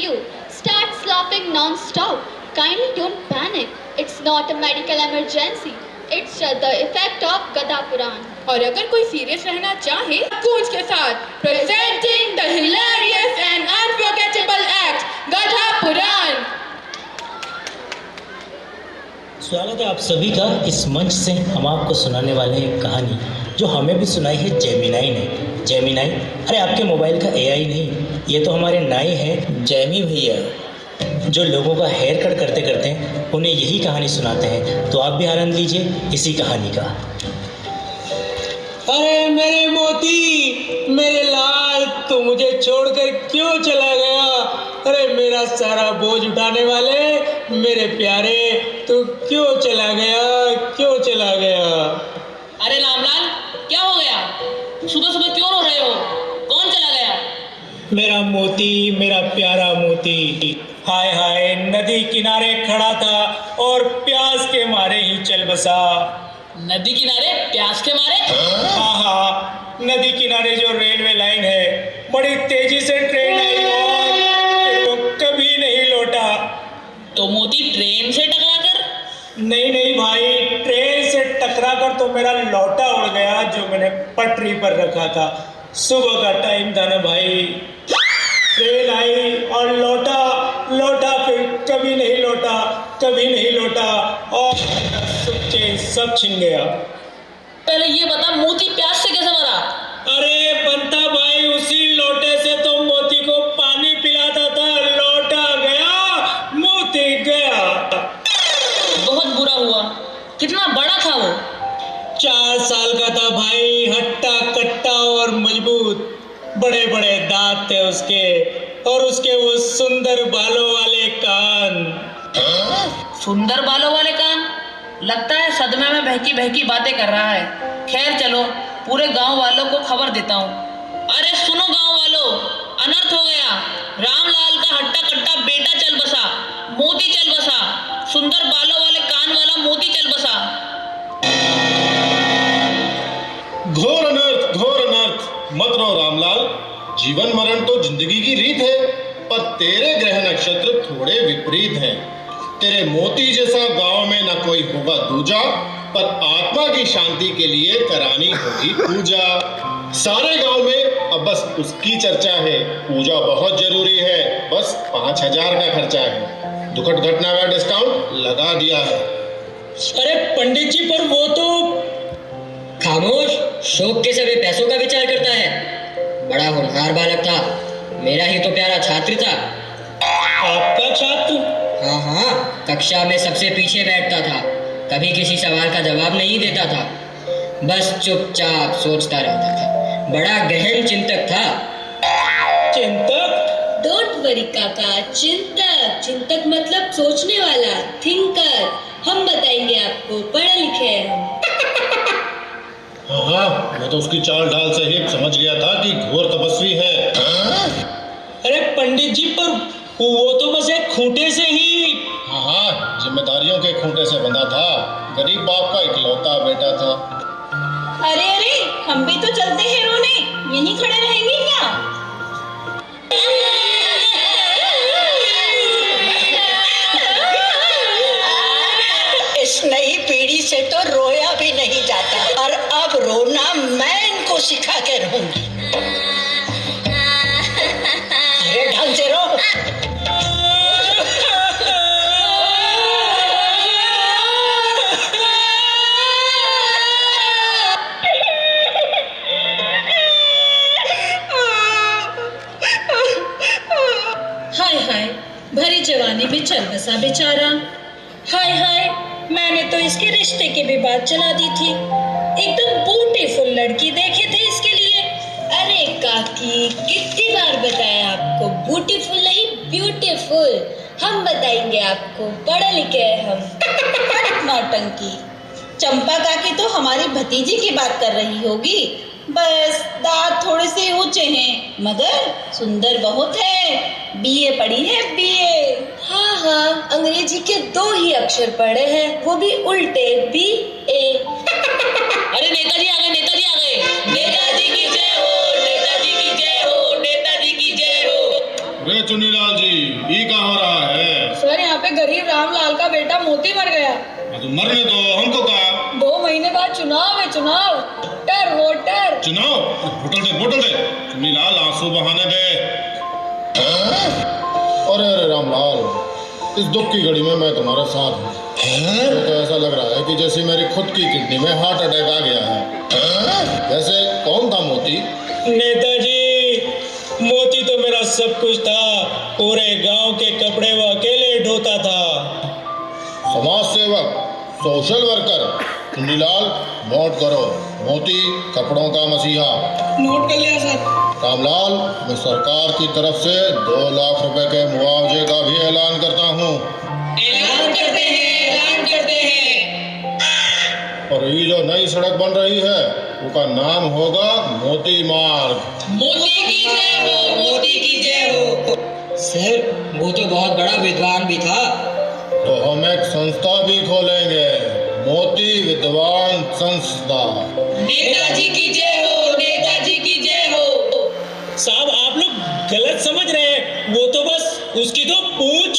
you. Starts laughing non-stop. Kindly don't panic. It's not a medical emergency. It's just the effect of गधा पुराण. और अगर कोई serious रहना चाहे, गूंज के साथ presenting the hilarious and unforgettable act गधा पुराण. स्वागत है आप सभी का इस मंच से। हम आपको सुनाने वाले हैं एक कहानी जो हमें भी सुनाई है जेमिनाई ने। जेमिनाई, अरे आपके मोबाइल का एआई नहीं, ये तो हमारे नाई हैं जैमी भैया, जो लोगों का हेयर कट करते करते उन्हें यही कहानी सुनाते हैं। तो आप भी आनंद लीजिए इसी कहानी का। अरे मेरे मोती, मेरे लाल, तू मुझे छोड़कर क्यों चला गया? अरे मेरा सारा बोझ उठाने वाले, मेरे प्यारे, तू क्यों चला गया? क्यों चला गया? अरे रामलाल, क्या हो गया? सुबह सुबह क्यों रो रहे हो? कौन चला गया? मेरा मोती, मेरा प्यारा मोती, हाय हाय, नदी किनारे खड़ा था और प्यास के मारे ही चल बसा। नदी किनारे प्यास के मारे? हाँ हाँ, नदी किनारे जो रेलवे लाइन है, बड़ी तेजी से ट्रेन आई और तो कभी नहीं लौटा। तो मोती ट्रेन से टकरा कर? नहीं नहीं भाई, ट्रेन से टकरा कर तो मेरा लौटा उड़ गया जो मैंने पटरी पर रखा था। सुबह का टाइम था ना भाई, ट्रेन आई और लौटा, फिर कभी नहीं लौटा, कभी नहीं लौटा और सब छिन गया। पहले ये बता, मोती प्यास से कैसे मरा? अरे बंता भाई, उसी लोटे से तो मोती को पानी पिलाता था। लौटा गया, मोती गया। बहुत बुरा हुआ। कितना बड़ा था वो? 4 साल का था भाई, हट्टा कट्टा और मजबूत, बड़े बड़े दांत थे उसके, और उसके वो सुंदर बालों वाले कान। सुंदर बालों वाले कान? लगता है सदमे में बहकी बहकी बातें कर रहा है। खैर चलो, पूरे गांव वालों को खबर देता हूँ। अरे सुनो गांव वालों, अनर्थ हो गया। रामलाल का हट्टा कट्टा बेटा चल बसा, मोती चल बसा, सुंदर बालों वाले कान वाला मोती चल बसा। घोर अनर्थ, घोर अनर्थ। मत रो रामलाल, जीवन मरण तो जिंदगी की रीत है, पर तेरे ग्रह नक्षत्र थोड़े विपरीत हैं। तेरे मोती जैसा गांव में न कोई होगा दूजा, पर आत्मा की शांति के लिए करानी होगी पूजा। सारे गांव में अब बस उसकी चर्चा है। पूजा बहुत जरूरी है, बस 5000 का खर्चा है। दुखद घटना का डिस्काउंट लगा दिया है। अरे पंडित जी, पर वो तो खामोश, शौक के समय पैसों का विचार करता है। बड़ा होनहार बालक था, मेरा ही तो प्यारा छात्र था। आपका छात्र? हाँ हाँ, कक्षा में सबसे पीछे बैठता था, कभी किसी सवाल का जवाब नहीं देता था, बस चुपचाप सोचता रहता था। बड़ा गहन चिंतक था। चिंतक? डोंट वरी काका, चिंतक। चिंतक मतलब सोचने वाला, थिंकर। हम बताएंगे आपको, पढ़े लिखे हैं हम। हाँ, मैं तो उसकी चाल ढाल से ही समझ गया था कि घोर तपस्वी है। अरे पंडित जी, पर वो तो बस एक खूंटे से ही। हाँ, जिम्मेदारियों के खूंटे से बंधा था। गरीब बाप का इकलौता बेटा था। अरे अरे, हम भी तो चलते हैं रोने, यहीं खड़े रहेंगे क्या? इस नई पीढ़ी से तो रोया भी नहीं जाता, और अब रोना मैं इनको सिखा के रहूंगी। अरे ढंग से रो। हाय हाय, भरी जवानी में चल बसा बेचारा। हाय हाय, मैंने तो इसके रिश्ते की भी बात चला दी थी। एकदम ब्यूटीफुल लड़की देखे थे इसके लिए। अरे काकी, कितनी बार बताया आपको, ब्यूटीफुल नहीं ब्यूटीफुल। हम बताएंगे आपको, पढ़े लिखे हैं हम। नौटंकी। चंपा काकी तो हमारी भतीजी की बात कर रही होगी। बस दांत थोड़े से ऊंचे हैं, मगर सुंदर बहुत है। बीए पढ़ी है, बीए। हाँ हाँ, अंग्रेजी के 2 ही अक्षर पढ़े हैं, वो भी उल्टे, BA। अरे नेताजी आ गए, नेताजी आ गए। नेताजी की जय हो, नेताजी की जय हो, नेताजी की जय हो। रे चुनीलाल, रामलाल जी, ये क्या हो रहा है? सर यहाँ पे गरीब रामलाल का बेटा मोती मर गया। तो मरने दो, हमको क्या? 2 महीने बाद चुनाव है, चुनाव। वोटर चुनाव? वोटर दे चुन्नीलाल, आंसू बहाने दे। अरे रामलाल, इस दुख की घड़ी में मैं तुम्हारे साथ हूँ। मुझे तो ऐसा लग रहा है कि जैसे मेरी खुद की किडनी में हार्ट अटैक आ गया है। वैसे कौन था मोती? नेताजी, मोती तो मेरा सब कुछ था। पूरे गांव के कपड़े वो अकेले ढोता था। समाज सेवक, सोशल वर्कर। चुन्नीलाल, नोट करो, मोती कपड़ों का मसीहा। नोट कर लिया सर। रामलाल, मैं सरकार की तरफ से 2 लाख रुपए के मुआवजे का भी ऐलान करता हूँ। ऐलान करते हैं। और ये जो नई सड़क बन रही है, उसका नाम होगा मोती मार्ग। मोती की जय हो, मोती की जय हो। सर, वो तो बहुत बड़ा विद्वान भी था। तो हम एक संस्था भी खोलेंगे, मोती विद्वान संस्था। नेताजी की जय हो, नेताजी की जय हो। साहब, आप लोग गलत समझ रहे हैं। वो तो बस उसकी तो पूछ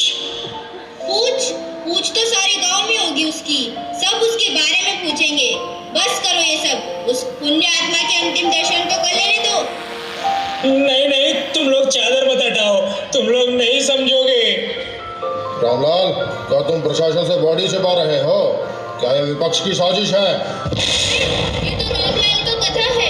तो सारे गांव में होगी उसकी। सब उसके बारे में पूछेंगे। बस करो ये सब, उस पुण्य आत्मा के अंतिम दर्शन तो कर लेने दो। नहीं, तुम लोग चादर मत हटाओ, तुम लोग नहीं समझोगे। रामलाल, क्या तुम प्रशासन से बॉडी छिपा रहे हो? क्या ये विपक्ष की साजिश है? ये तो रामलाल का कथा है।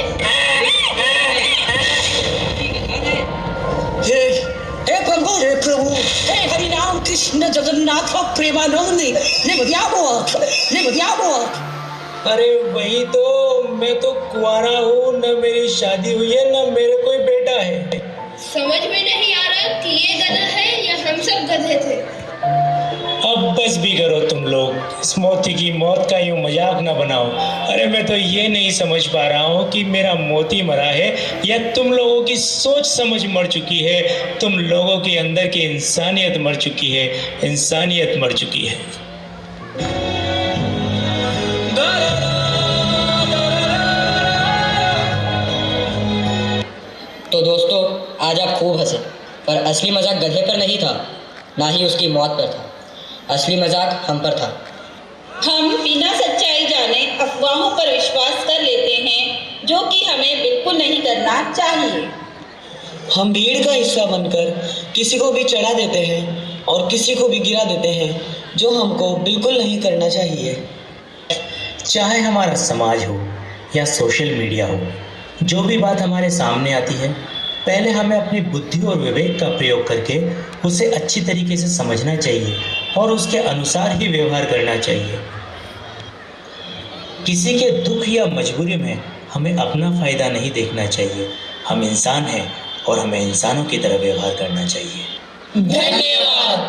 हे प्रभु, हे हरिनाम कृष्ण जगन्नाथ प्रेमानंद, ने बतिया हुआ। अरे वही तो, मैं तो कुंवारा हूँ, न मेरी शादी हुई है, न मेरे कोई बेटा है। समझ में नहीं आ रहा कि ये गधा है या हम सब गधे थे। अब बस भी करो तुम लोग, इस मोती की मौत का यूं मजाक न बनाओ। अरे मैं तो ये नहीं समझ पा रहा हूँ कि मेरा मोती मरा है या तुम लोगों की सोच समझ मर चुकी है। तुम लोगों के अंदर की इंसानियत मर चुकी है, इंसानियत मर चुकी है। तो दोस्तों, आज आप खूब हंसे, पर असली मजाक गधे पर नहीं था, ना ही उसकी मौत पर था। असली मजाक हम पर था। हम बिना सच्चाई जाने अफवाहों पर विश्वास कर लेते हैं, जो कि हमें बिल्कुल नहीं करना चाहिए। हम भीड़ का हिस्सा बनकर किसी को भी चढ़ा देते हैं और किसी को भी गिरा देते हैं, जो हमको बिल्कुल नहीं करना चाहिए। चाहे हमारा समाज हो या सोशल मीडिया हो, जो भी बात हमारे सामने आती है, पहले हमें अपनी बुद्धि और विवेक का प्रयोग करके उसे अच्छी तरीके से समझना चाहिए और उसके अनुसार ही व्यवहार करना चाहिए। किसी के दुख या मजबूरी में हमें अपना फायदा नहीं देखना चाहिए। हम इंसान हैं और हमें इंसानों की तरह व्यवहार करना चाहिए। धन्यवाद।